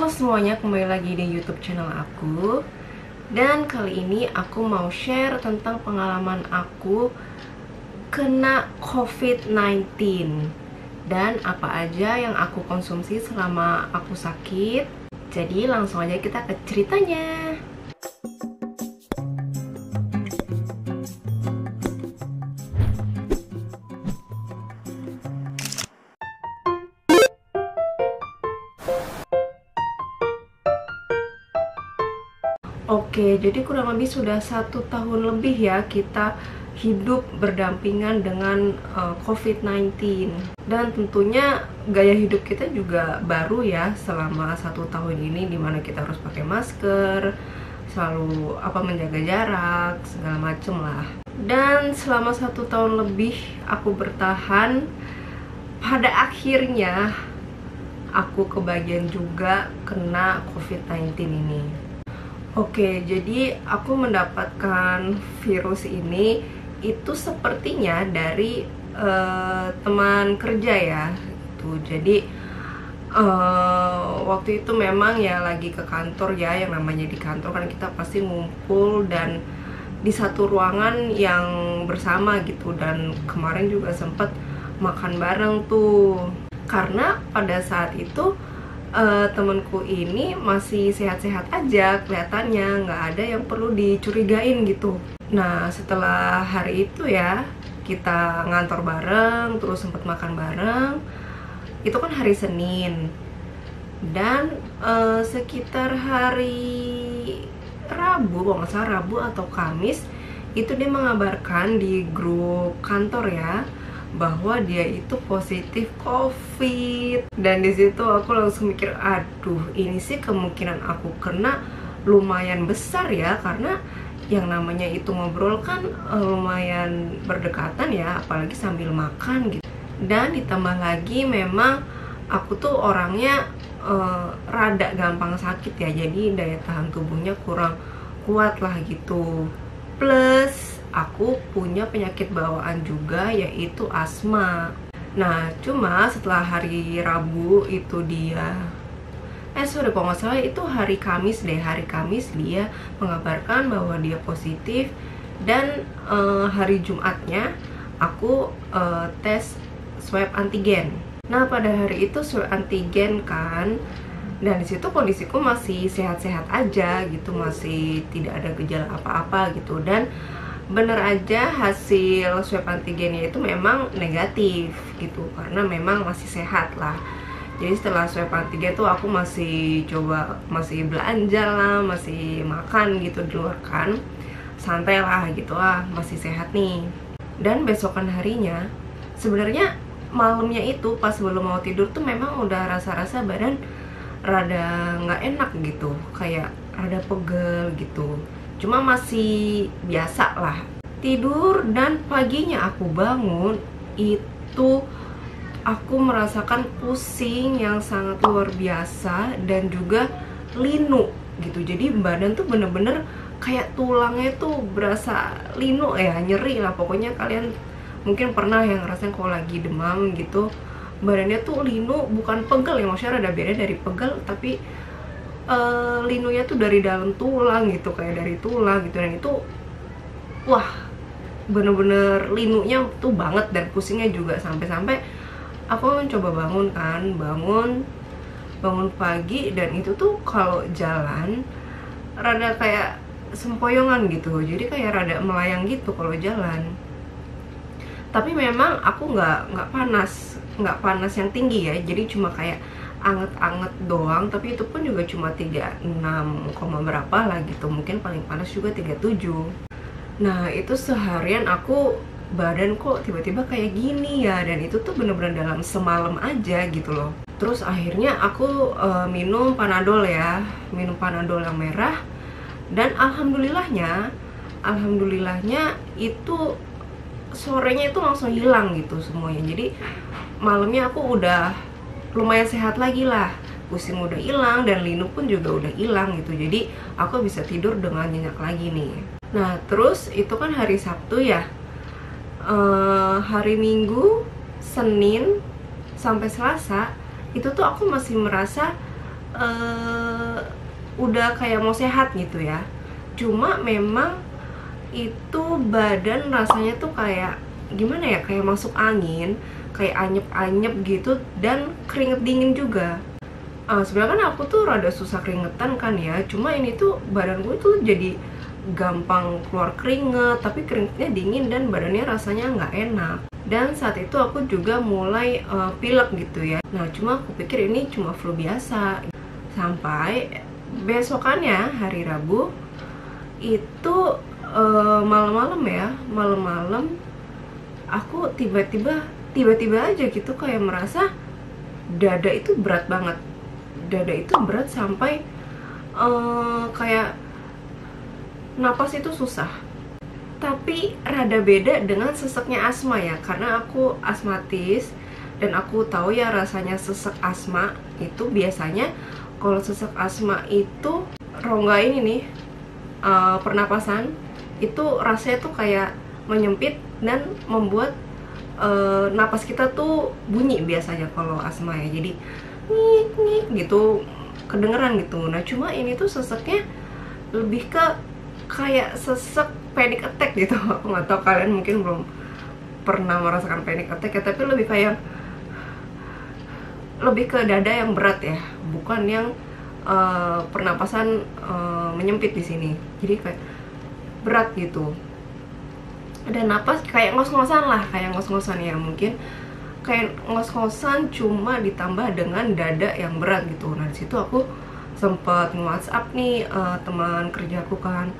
Halo semuanya, kembali lagi di YouTube channel aku. Dan kali ini aku mau share tentang pengalaman aku kena COVID-19 dan apa aja yang aku konsumsi selama aku sakit. Jadi langsung aja kita ke ceritanya. Oke, jadi kurang lebih sudah 1 tahun lebih ya kita hidup berdampingan dengan COVID-19. Dan tentunya gaya hidup kita juga baru ya selama 1 tahun ini, dimana kita harus pakai masker, selalu menjaga jarak, segala macem lah. Dan selama 1 tahun lebih aku bertahan, pada akhirnya aku kebagian juga kena COVID-19 ini. Oke, jadi aku mendapatkan virus ini itu sepertinya dari teman kerja ya. Jadi waktu itu memang ya lagi ke kantor ya, yang namanya di kantor kan kita pasti ngumpul dan di satu ruangan yang bersama gitu. Dan kemarin juga sempet makan bareng tuh, karena pada saat itu temenku ini masih sehat-sehat aja kelihatannya, nggak ada yang perlu dicurigain gitu. Nah setelah hari itu ya kita ngantor bareng, terus sempet makan bareng. Itu kan hari Senin, dan sekitar hari Rabu, kalau nggak salah Rabu atau Kamis, itu dia mengabarkan di grup kantor ya bahwa dia itu positif COVID. Dan di situ aku langsung mikir, aduh ini sih kemungkinan aku kena lumayan besar ya, karena yang namanya itu ngobrol kan lumayan berdekatan ya, apalagi sambil makan gitu. Dan ditambah lagi memang aku tuh orangnya rada gampang sakit ya, jadi daya tahan tubuhnya kurang kuat lah gitu. Plus aku punya penyakit bawaan juga, yaitu asma. Nah cuma setelah hari Rabu itu dia sorry kalau nggak salah itu hari Kamis deh, hari Kamis dia mengabarkan bahwa dia positif. Dan hari Jumatnya aku tes swab antigen. Nah pada hari itu swab antigen kan, dan disitu kondisiku masih sehat-sehat aja gitu, masih tidak ada gejala apa-apa gitu. Dan bener aja hasil swab antigennya itu memang negatif gitu, karena memang masih sehat lah. Jadi setelah swab antigen tuh aku masih belanja lah, masih makan gitu di luar kan, santai lah gitu lah, masih sehat nih. Dan besokan harinya, sebenarnya malamnya itu pas belum mau tidur tuh memang udah rasa-rasa badan rada nggak enak gitu, kayak rada pegel gitu. Cuma masih biasa lah tidur. Dan paginya aku bangun itu aku merasakan pusing yang sangat luar biasa dan juga linu gitu. Jadi badan tuh bener-bener kayak tulangnya tuh berasa linu ya, nyeri lah pokoknya. Kalian mungkin pernah yang ngerasain kalau lagi demam gitu, badannya tuh linu, bukan pegel ya, maksudnya rada beda dari pegel, tapi linunya tuh dari dalam tulang gitu, kayak dari tulang gitu. Dan itu wah bener-bener linunya tuh banget, dan pusingnya juga sampai-sampai aku mencoba bangun kan, bangun pagi. Dan itu tuh kalau jalan rada kayak sempoyongan gitu, jadi kayak rada melayang gitu kalau jalan. Tapi memang aku nggak panas yang tinggi ya, jadi cuma kayak anget-anget doang. Tapi itu pun juga cuma 36, berapa lah gitu, mungkin paling panas juga 37. Nah itu seharian aku badan kok tiba-tiba kayak gini ya, dan itu tuh bener-bener dalam semalam aja gitu loh. Terus akhirnya aku minum Panadol ya, minum Panadol yang merah. Dan alhamdulillahnya itu sorenya itu langsung hilang gitu semuanya. Jadi malamnya aku udah lumayan sehat lagi lah, pusing udah hilang dan linu pun juga udah hilang gitu. Jadi aku bisa tidur dengan nyenyak lagi nih. Nah terus itu kan hari Sabtu ya, hari Minggu, Senin sampai Selasa itu tuh aku masih merasa udah kayak mau sehat gitu ya. Cuma memang itu badan rasanya tuh kayak gimana ya, kayak masuk angin, kayak anyep-anyep gitu, dan keringet dingin juga. Sebenarnya kan aku tuh rada susah keringetan kan ya, cuma ini tuh badan gue tuh jadi gampang keluar keringet, tapi keringetnya dingin dan badannya rasanya nggak enak. Dan saat itu aku juga mulai pilek gitu ya. Nah cuma aku pikir ini cuma flu biasa. Sampai besokannya hari Rabu itu malam-malam ya, malam-malam aku tiba-tiba aja gitu kayak merasa dada itu berat banget. Dada itu berat sampai kayak napas itu susah. Tapi rada beda dengan seseknya asma ya, karena aku asmatis dan aku tahu ya rasanya sesek asma itu biasanya kalau sesek asma itu rongga ini nih, pernapasan itu rasanya tuh kayak menyempit dan membuat napas kita tuh bunyi biasanya kalau asma ya, jadi ngik gitu, kedengeran gitu. Nah cuma ini tuh seseknya lebih ke kayak sesek panic attack gitu. Aku nggak tahu kalian mungkin belum pernah merasakan panic attack ya, tapi lebih ke dada yang berat ya, bukan yang pernapasan menyempit di sini. Jadi kayak berat gitu, dan napas kayak ngos-ngosan lah, kayak ngos-ngosan ya, mungkin kayak ngos-ngosan cuma ditambah dengan dada yang berat gitu. Nah disitu aku sempet nge-WhatsApp nih teman kerjaku kan,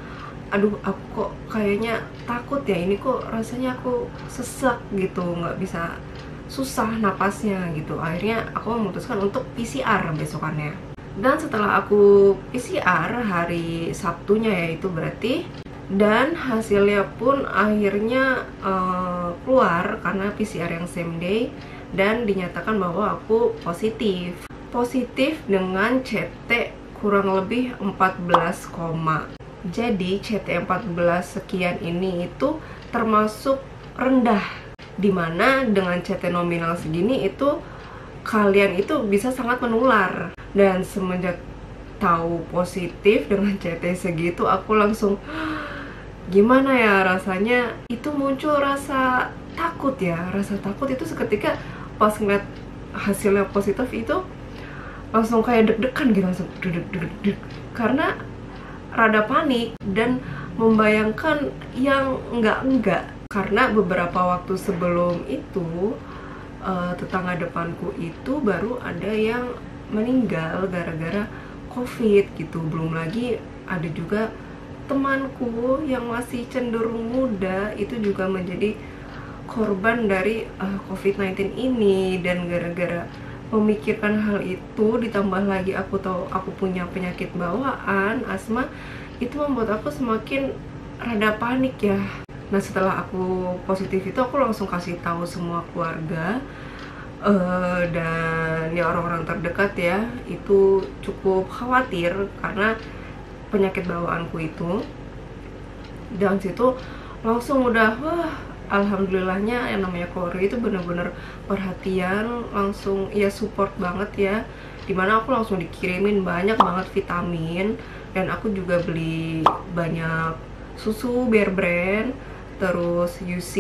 aduh aku kok kayaknya takut ya, ini kok rasanya aku sesak gitu, nggak bisa, susah napasnya gitu. Akhirnya aku memutuskan untuk PCR besokannya. Dan setelah aku PCR hari Sabtunya ya itu berarti, dan hasilnya pun akhirnya keluar karena PCR yang same day, dan dinyatakan bahwa aku positif dengan CT kurang lebih 14, jadi CT 14 sekian ini itu termasuk rendah, dimana dengan CT nominal segini itu kalian itu bisa sangat menular. Dan semenjak tahu positif dengan CT segitu, aku langsung gimana ya rasanya, itu muncul rasa takut ya. Rasa takut itu seketika pas ngeliat hasilnya positif itu langsung kayak deg-degan gitu, langsung deg-deg karena rada panik dan membayangkan yang enggak. Karena beberapa waktu sebelum itu tetangga depanku itu baru ada yang meninggal gara-gara COVID gitu. Belum lagi ada juga temanku yang masih cenderung muda itu juga menjadi korban dari COVID-19 ini. Dan gara-gara memikirkan hal itu, ditambah lagi aku tahu aku punya penyakit bawaan, asma, itu membuat aku semakin rada panik ya. Nah setelah aku positif itu aku langsung kasih tahu semua keluarga dan ya orang-orang terdekat ya, itu cukup khawatir karena penyakit bawaanku itu. Dan situ langsung udah wah, alhamdulillahnya yang namanya keluarga itu bener-bener perhatian, langsung ya support banget ya, dimana aku langsung dikirimin banyak banget vitamin, dan aku juga beli banyak susu Bear Brand, terus UC.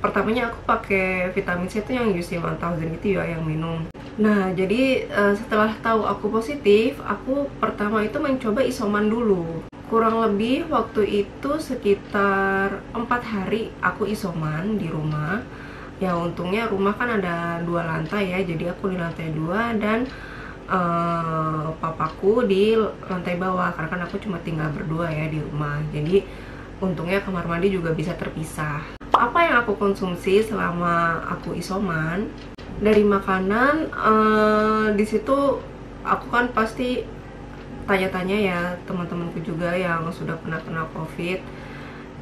Pertamanya aku pakai vitamin C itu yang UC 1000 itu ya, yang minum. Nah jadi setelah tahu aku positif, aku pertama itu mencoba isoman dulu. Kurang lebih waktu itu sekitar 4 hari aku isoman di rumah. Ya untungnya rumah kan ada 2 lantai ya, jadi aku di lantai 2 dan papaku di lantai bawah, karena kan aku cuma tinggal berdua ya di rumah. Jadi untungnya kamar mandi juga bisa terpisah. Apa yang aku konsumsi selama aku isoman? Dari makanan, di situ aku kan pasti tanya-tanya ya teman-temanku juga yang sudah pernah COVID,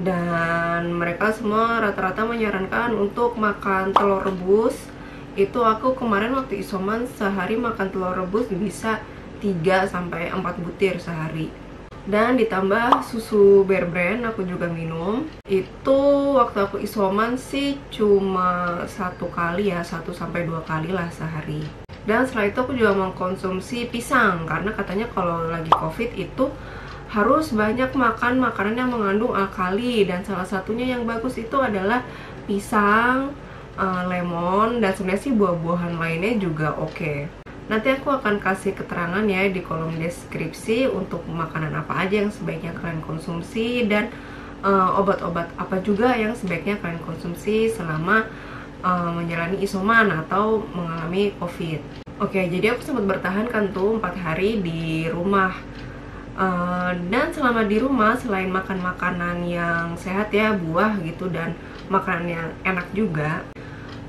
dan mereka semua rata-rata menyarankan untuk makan telur rebus. Itu aku kemarin waktu isoman sehari makan telur rebus bisa 3-4 butir sehari. Dan ditambah susu Bear Brand aku juga minum. Itu waktu aku isoman sih cuma 1 kali ya, 1-2 kali lah sehari. Dan setelah itu aku juga mengkonsumsi pisang, karena katanya kalau lagi COVID itu harus banyak makan makanan yang mengandung alkali, dan salah satunya yang bagus itu adalah pisang, lemon, dan sebenarnya sih buah-buahan lainnya juga oke. Nanti aku akan kasih keterangan ya di kolom deskripsi untuk makanan apa aja yang sebaiknya kalian konsumsi, dan obat-obat apa juga yang sebaiknya kalian konsumsi selama menjalani isoman atau mengalami COVID. Oke, jadi aku sempat bertahan kan tuh 4 hari di rumah. Dan selama di rumah, selain makan makanan yang sehat ya, buah gitu, dan makanan yang enak juga,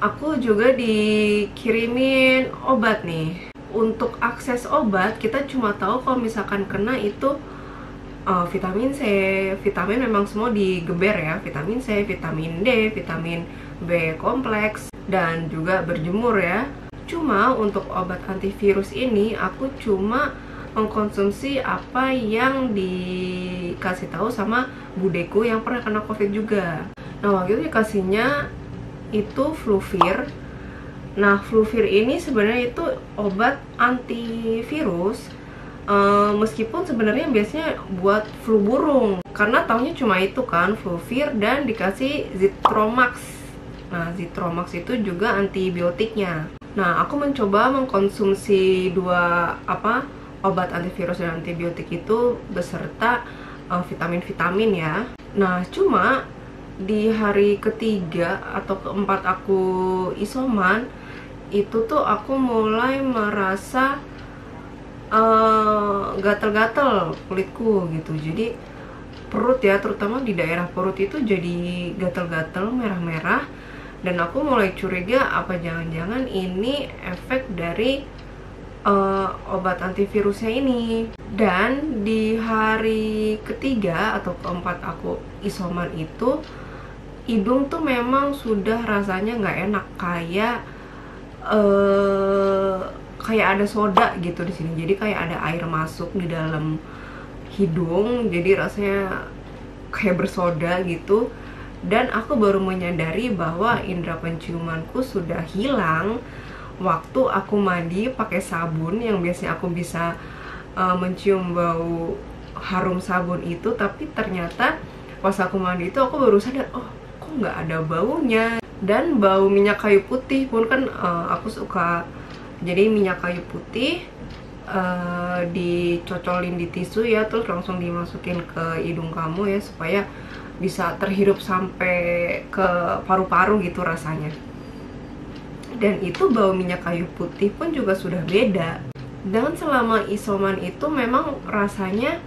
aku juga dikirimin obat nih. Untuk akses obat, kita cuma tahu kalau misalkan kena itu vitamin C. Vitamin memang semua digeber ya, vitamin C, vitamin D, vitamin B kompleks, dan juga berjemur ya. Cuma untuk obat antivirus ini aku cuma mengkonsumsi apa yang dikasih tahu sama budeku yang pernah kena COVID juga. Nah, waktu itu dikasihnya itu Fluivir. Nah, Fluivir ini sebenarnya itu obat antivirus, meskipun sebenarnya biasanya buat flu burung, karena taunya cuma itu kan, Fluivir, dan dikasih Zithromax. Nah, Zithromax itu juga antibiotiknya. Nah, aku mencoba mengkonsumsi dua obat antivirus dan antibiotik itu beserta vitamin-vitamin ya. Nah, cuma di hari ketiga atau keempat aku isoman itu tuh aku mulai merasa gatel-gatel kulitku gitu. Jadi perut ya, terutama di daerah perut itu jadi gatel-gatel, merah-merah, dan aku mulai curiga apa jangan-jangan ini efek dari obat antivirusnya ini. Dan di hari ketiga atau keempat aku isoman itu, hidung tuh memang sudah rasanya nggak enak, kayak ada soda gitu di sini. Jadi kayak ada air masuk di dalam hidung, jadi rasanya kayak bersoda gitu. Dan aku baru menyadari bahwa indera penciumanku sudah hilang waktu aku mandi pakai sabun, yang biasanya aku bisa mencium bau harum sabun itu, tapi ternyata pas aku mandi itu aku baru sadar, oh kok nggak ada baunya. Dan bau minyak kayu putih pun kan aku suka, jadi minyak kayu putih dicocolin di tisu ya, terus langsung dimasukin ke hidung kamu ya, supaya bisa terhirup sampai ke paru-paru gitu rasanya. Dan itu bau minyak kayu putih pun juga sudah beda. Dan selama isoman itu memang rasanya,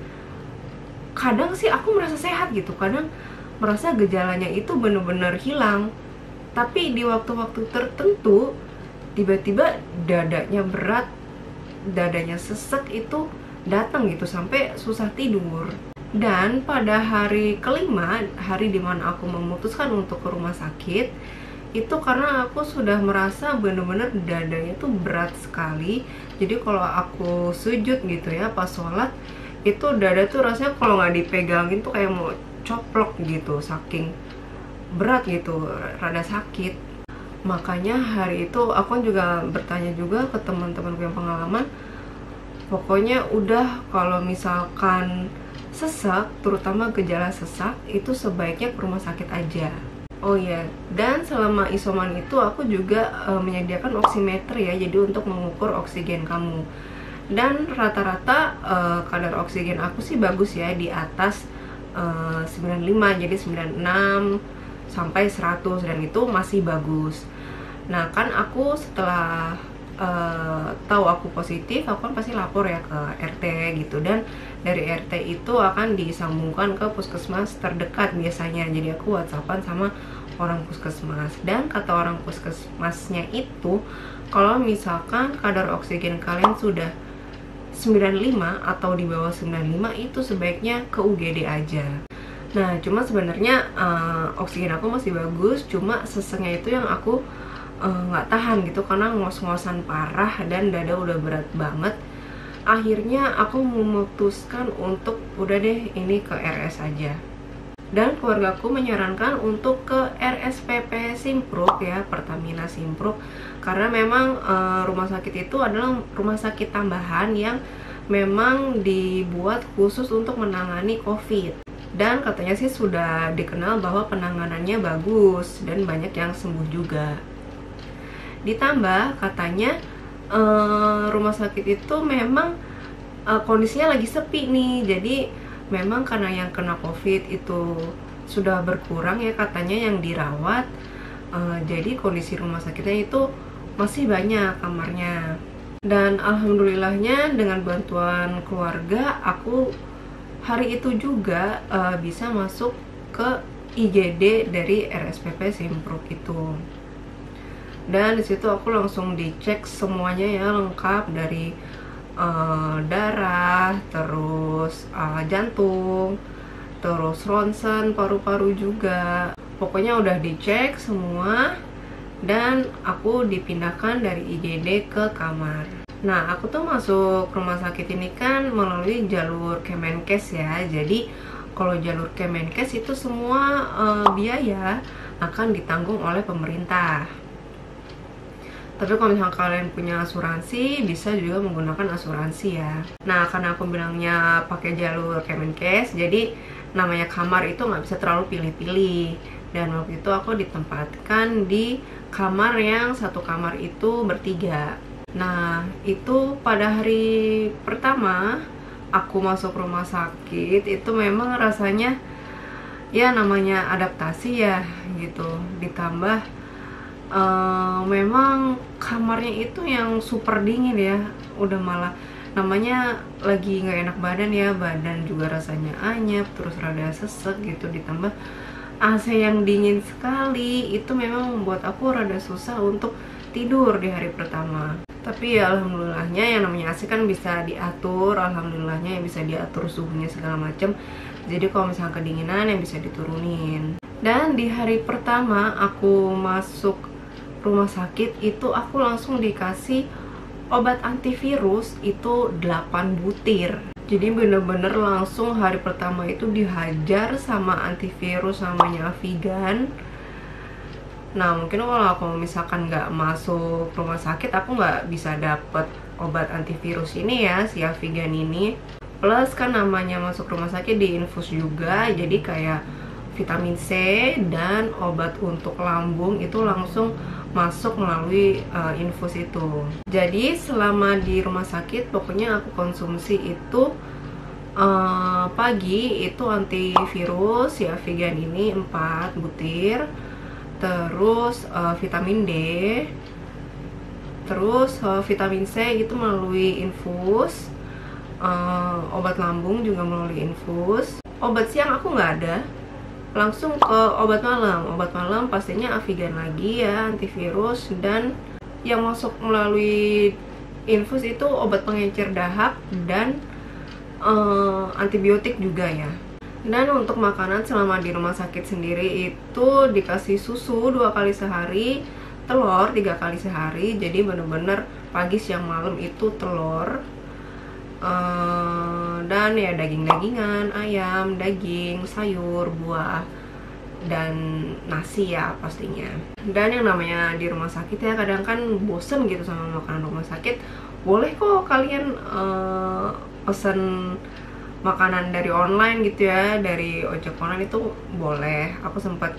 kadang sih aku merasa sehat gitu, kadang merasa gejalanya itu bener-bener hilang. Tapi di waktu-waktu tertentu tiba-tiba dadanya berat, dadanya sesek itu datang gitu, sampai susah tidur. Dan pada hari kelima, hari dimana aku memutuskan untuk ke rumah sakit, itu karena aku sudah merasa bener-bener dadanya tuh berat sekali. Jadi kalau aku sujud gitu ya pas sholat, itu dada tuh rasanya kalau nggak dipegangin tuh kayak mau coplok gitu, saking berat gitu, rada sakit. Makanya hari itu aku juga bertanya juga ke teman-temanku yang pengalaman, pokoknya udah kalau misalkan sesak, terutama gejala sesak, itu sebaiknya ke rumah sakit aja. Oh iya, dan selama isoman itu aku juga menyediakan oximeter ya, jadi untuk mengukur oksigen kamu. Dan rata-rata kadar oksigen aku sih bagus ya, di atas 95, jadi 96 sampai 100, dan itu masih bagus. Nah kan aku setelah tahu aku positif, aku kan pasti lapor ya ke RT gitu, dan dari RT itu akan disambungkan ke puskesmas terdekat biasanya. Jadi aku WhatsAppan sama orang puskesmas, dan kata orang puskesmasnya itu kalau misalkan kadar oksigen kalian sudah 95 atau di bawah 95, itu sebaiknya ke UGD aja. Nah cuma sebenarnya oksigen aku masih bagus, cuma seseknya itu yang aku nggak tahan gitu, karena ngos-ngosan parah dan dada udah berat banget. Akhirnya aku memutuskan untuk udah deh ini ke RS aja. Dan keluargaku menyarankan untuk ke RSPP Simpruk ya, Pertamina Simpruk, karena memang rumah sakit itu adalah rumah sakit tambahan yang memang dibuat khusus untuk menangani COVID. Dan katanya sih sudah dikenal bahwa penanganannya bagus dan banyak yang sembuh juga. Ditambah katanya rumah sakit itu memang kondisinya lagi sepi nih, jadi memang karena yang kena COVID itu sudah berkurang ya katanya yang dirawat, jadi kondisi rumah sakitnya itu masih banyak kamarnya. Dan alhamdulillahnya dengan bantuan keluarga aku hari itu juga bisa masuk ke IGD dari RSPP Simpruk itu. Dan disitu aku langsung dicek semuanya ya, lengkap dari darah, terus jantung, terus ronsen, paru-paru juga. Pokoknya udah dicek semua dan aku dipindahkan dari IGD ke kamar. Nah, aku tuh masuk rumah sakit ini kan melalui jalur Kemenkes ya. Jadi kalau jalur Kemenkes itu semua biaya akan ditanggung oleh pemerintah. Tapi kalau misalnya kalian punya asuransi, bisa juga menggunakan asuransi ya. Nah, karena aku bilangnya pakai jalur Kemenkes, jadi namanya kamar itu nggak bisa terlalu pilih-pilih. Dan waktu itu aku ditempatkan di kamar yang satu kamar itu bertiga. Nah, itu pada hari pertama aku masuk rumah sakit, itu memang rasanya ya namanya adaptasi ya gitu. Ditambah memang kamarnya itu yang super dingin ya, udah malah namanya lagi nggak enak badan ya, badan juga rasanya anyep, terus rada sesek gitu, ditambah AC yang dingin sekali, itu memang membuat aku rada susah untuk tidur di hari pertama. Tapi ya alhamdulillahnya yang namanya AC kan bisa diatur, alhamdulillahnya yang bisa diatur suhunya segala macam. Jadi kalau misalnya kedinginan yang bisa diturunin. Dan di hari pertama aku masuk rumah sakit itu aku langsung dikasih obat antivirus itu 8 butir. Jadi bener-bener langsung hari pertama itu dihajar sama antivirus namanya Avigan. Nah, mungkin kalau aku misalkan nggak masuk rumah sakit, aku nggak bisa dapet obat antivirus ini ya, si Avigan ini. Plus kan namanya masuk rumah sakit diinfus juga, jadi kayak vitamin C dan obat untuk lambung itu langsung masuk melalui infus itu. Jadi selama di rumah sakit pokoknya aku konsumsi itu pagi itu antivirus ya, Avigan ini 4 butir, terus vitamin D, terus vitamin C itu melalui infus, obat lambung juga melalui infus. Obat siang aku nggak ada, langsung ke obat malam. Obat malam pastinya Avigan lagi ya, antivirus. Dan yang masuk melalui infus itu obat pengencer dahak dan antibiotik juga ya. Dan untuk makanan selama di rumah sakit sendiri itu dikasih susu 2 kali sehari, telur 3 kali sehari. Jadi bener-bener pagi siang malam itu telur, dan ya daging-dagingan, ayam, daging, sayur, buah, dan nasi ya pastinya. Dan yang namanya di rumah sakit ya kadang kan bosen gitu sama makanan rumah sakit, boleh kok kalian pesen makanan dari online gitu ya, dari ojek online itu boleh. Aku sempat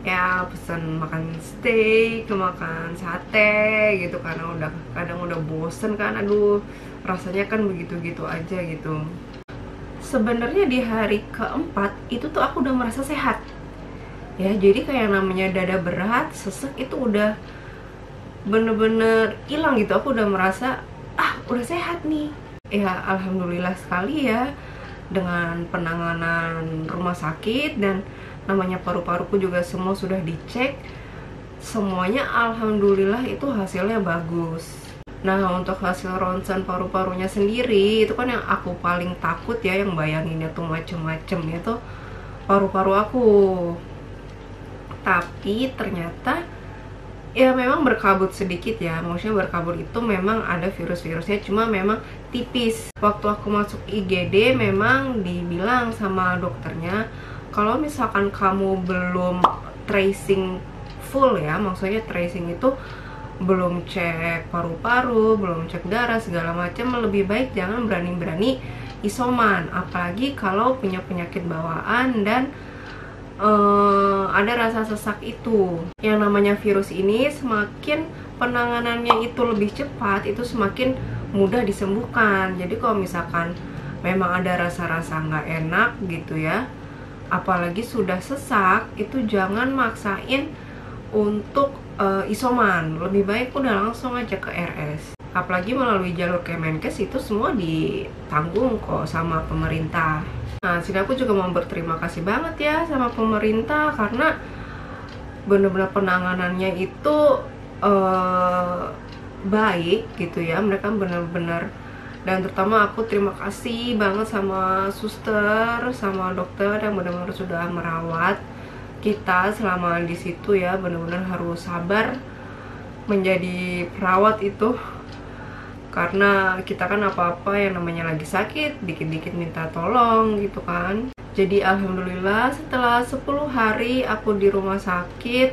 ya pesen makan steak, makan sate gitu karena kadang udah bosen kan, aduh rasanya kan begitu-gitu aja gitu. Sebenarnya di hari keempat itu tuh aku udah merasa sehat ya, jadi kayak namanya dada berat, sesek itu udah bener-bener hilang gitu. Aku udah merasa udah sehat nih ya, alhamdulillah sekali ya dengan penanganan rumah sakit. Dan namanya paru-paruku juga semua sudah dicek, semuanya alhamdulillah itu hasilnya bagus. Nah, untuk hasil ronsen paru-parunya sendiri itu kan yang aku paling takut ya, yang bayanginnya tuh macem-macem itu paru-paru aku. Tapi ternyata ya memang berkabut sedikit ya, maksudnya berkabut itu memang ada virus-virusnya, cuma memang tipis. Waktu aku masuk IGD memang dibilang sama dokternya kalau misalkan kamu belum tracing full ya, maksudnya tracing itu belum cek paru-paru, belum cek darah segala macam, lebih baik jangan berani-berani isoman, apalagi kalau punya penyakit bawaan dan ada rasa sesak itu. Yang namanya virus ini semakin penanganannya itu lebih cepat, itu semakin mudah disembuhkan. Jadi kalau misalkan memang ada rasa-rasa nggak enak gitu ya, apalagi sudah sesak, itu jangan maksain untuk isoman. Lebih baik udah langsung aja ke RS. Apalagi melalui jalur Kemenkes itu semua ditanggung kok sama pemerintah. Nah, sini aku juga mau berterima kasih banget ya sama pemerintah, karena bener-bener penanganannya itu baik gitu ya. Mereka bener-bener, dan terutama aku terima kasih banget sama suster, sama dokter yang benar-benar sudah merawat kita selama di situ ya. Benar-benar harus sabar menjadi perawat itu, karena kita kan apa-apa yang namanya lagi sakit, dikit-dikit minta tolong gitu kan. Jadi alhamdulillah setelah 10 hari aku di rumah sakit,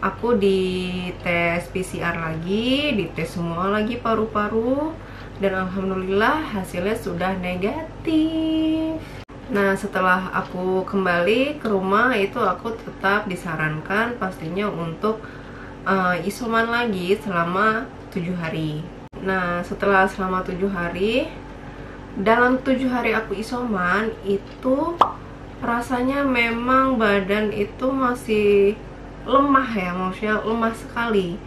aku dites PCR lagi, dites semua lagi paru-paru, dan alhamdulillah hasilnya sudah negatif. Nah, setelah aku kembali ke rumah itu aku tetap disarankan pastinya untuk isoman lagi selama 7 hari. Nah, setelah selama 7 hari, dalam 7 hari aku isoman itu rasanya memang badan itu masih lemah ya, maksudnya lemah sekali.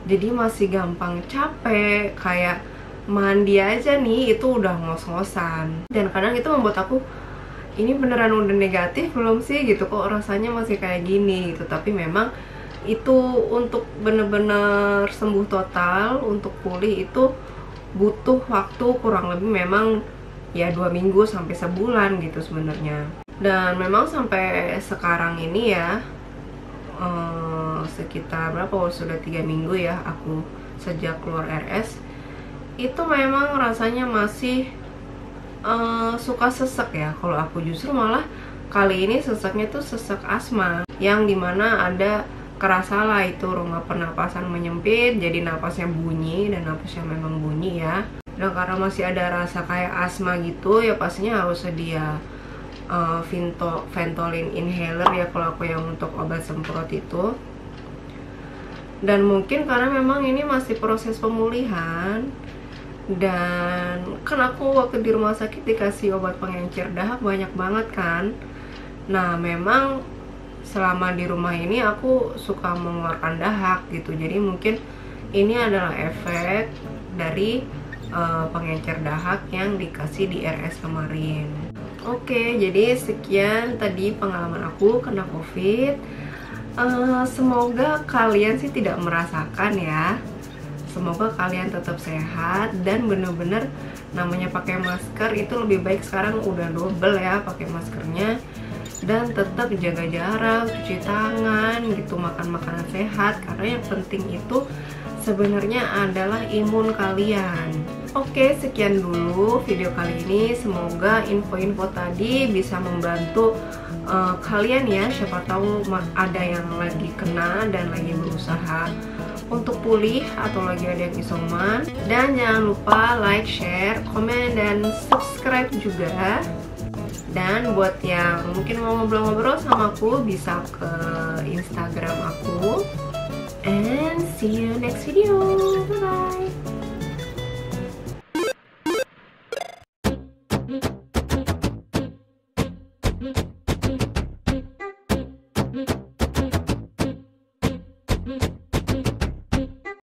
Jadi masih gampang capek, kayak mandi aja nih itu udah ngos-ngosan. Dan kadang itu membuat aku, ini beneran udah negatif belum sih gitu, kok rasanya masih kayak gini gitu. Tapi memang itu untuk bener-bener sembuh total, untuk pulih itu butuh waktu kurang lebih memang ya 2 minggu sampai sebulan gitu sebenarnya. Dan memang sampai sekarang ini ya, sekitar berapa, sudah 3 minggu ya aku sejak keluar RS, itu memang rasanya masih suka sesek ya. Kalau aku justru malah kali ini seseknya tuh sesek asma, yang dimana ada kerasalah itu rongga pernapasan menyempit, jadi napasnya bunyi, dan napasnya memang bunyi ya. Dan karena masih ada rasa kayak asma gitu ya, pastinya harus sedia Ventolin inhaler ya kalau aku yang untuk obat semprot itu. Dan mungkin karena memang ini masih proses pemulihan, dan kan aku waktu di rumah sakit dikasih obat pengencer dahak banyak banget kan. Nah, memang selama di rumah ini aku suka mengeluarkan dahak gitu, jadi mungkin ini adalah efek dari pengencer dahak yang dikasih di RS kemarin. Oke, jadi sekian tadi pengalaman aku kena COVID. Semoga kalian sih tidak merasakan ya. Semoga kalian tetap sehat, dan bener-bener namanya pakai masker itu lebih baik sekarang udah double ya pakai maskernya. Dan tetap jaga jarak, cuci tangan gitu, makan makanan sehat, karena yang penting itu sebenarnya adalah imun kalian. Oke, sekian dulu video kali ini. Semoga info-info tadi bisa membantu kalian ya. Siapa tahu ada yang lagi kena dan lagi berusaha untuk pulih, atau lagi ada yang isoman. Dan jangan lupa like, share, komen, dan subscribe juga. Dan buat yang mungkin mau ngobrol-ngobrol sama aku, bisa ke Instagram aku. And see you next video. Bye-bye.